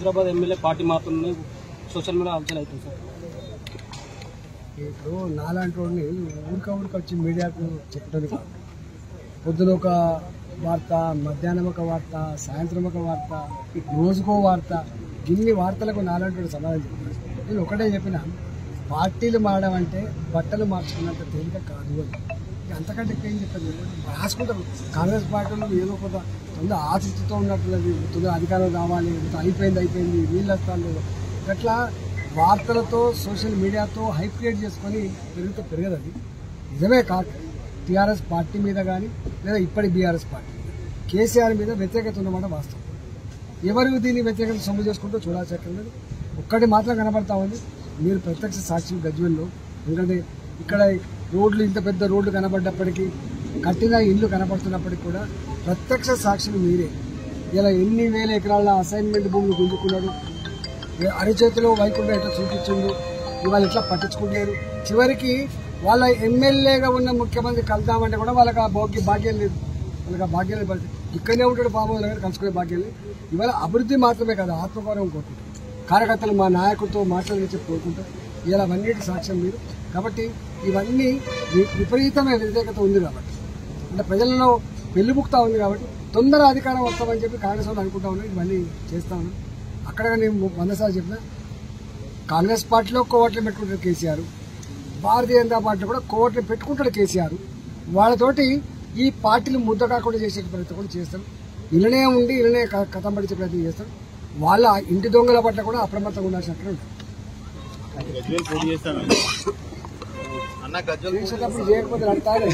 Huzurabad MLA party మాత్రమే social media హల్చల్ అవుతుంది సార్. ఇప్పుడు నాలాంటి వాడిని ఊరికి వచ్చి మీడియాకు చెప్పడం కాదు. పొద్దున ఒక వార్త, మధ్యాహ్నం ఒక వార్త, సాయంత్రం ఒక వార్త, రోజుకో వార్త, ఇన్ని వార్తలకు నాలాంటి వాడు సమాధానం చెప్పాను. నేను ఒకటే చెప్పిన, పార్టీలు మారడం అంటే బట్టలు మార్చుకున్నంత తేలిక కాదు అని. అంతకంటే ఏం చెప్పాను, రాసుకుంటారు. కాంగ్రెస్ పార్టీలో ఏదో కొంత తొందర ఆసక్తితో ఉన్నట్లది, తొందర అధికారం రావాలి, అయిపోయింది వీళ్ళు వస్తాను. అట్లా వార్తలతో సోషల్ మీడియాతో హైప్ క్రియేట్ చేసుకొని పెరగదు. అది నిజమే కాదు. టీఆర్ఎస్ పార్టీ మీద కానీ లేదా ఇప్పటి బీఆర్ఎస్ పార్టీ కేసీఆర్ మీద వ్యతిరేకత ఉన్నమాట వాస్తవం. ఎవరు దీన్ని వ్యతిరేకత సొమ్ము చేసుకుంటూ చూడాల్సి లేదు. ఒక్కటి మాత్రం కనబడతా ఉంది, మీరు ప్రత్యక్ష సాక్షి గజ్వేల్లో. ఎందుకంటే ఇక్కడ రోడ్లు, ఇంత పెద్ద రోడ్లు కనబడ్డప్పటికీ, కట్టిన ఇల్లు కనబడుతున్నప్పటికీ కూడా ప్రత్యక్ష సాక్షులు మీరే. ఇలా ఎన్ని వేల ఎకరాల అసైన్మెంట్ భూములు గుంజుకున్నాడు, అరిచేతిలో వైకుంఠం ఎట్లా చూపించిండు, ఇవాళ ఎట్లా పట్టించుకుంటున్నారు. చివరికి వాళ్ళ ఎమ్మెల్యేగా ఉన్న ముఖ్యమంత్రి కలుద్దామంటే కూడా వాళ్ళకి ఆ భాగ్యం లేదు. వాళ్ళకి ఆ భాగ్యం లేదు. ఇక్కడనే ఉంటాడు బాబు దగ్గర కలుసుకునే భాగ్యం లేదు. ఇవాళ అభివృద్ధి మాత్రమే కాదు, ఆత్మగౌరవం కోరుకుంటారు. కార్యకర్తలు మా నాయకులతో మాట్లాడి కోరుకుంటారు. ఇలా అవన్నిటి సాక్ష్యం మీరు. కాబట్టి ఇవన్నీ విపరీతమైన వ్యతిరేకత ఉంది కాబట్టి, అంటే ప్రజలలో వెల్లుబుక్తా ఉంది కాబట్టి తొందర అధికారం వస్తామని చెప్పి కాంగ్రెస్ వాళ్ళు అనుకుంటా ఉన్నారు. ఇవన్నీ చేస్తా ఉన్నాను. అక్కడ నేను 100 సార్లు చెప్పిన, కాంగ్రెస్ పార్టీలో కోవట్లు పెట్టుకుంటాడు కేసీఆర్, భారతీయ జనతా పార్టీలో కూడా కోవట్లు పెట్టుకుంటాడు కేసీఆర్. వాళ్ళతోటి ఈ పార్టీలు ముద్ద కాకుండా చేసే ప్రయత్నం కూడా చేస్తారు. ఇలానే ఉండి ఇలానే కథం పడిచే ప్రయత్నం చేస్తారు. వాళ్ళ ఇంటి దొంగల పట్ల కూడా అప్రమత్తంగా ఉండాల్సినట్టు ఉంటుంది. చేయకపోతే నడతారు.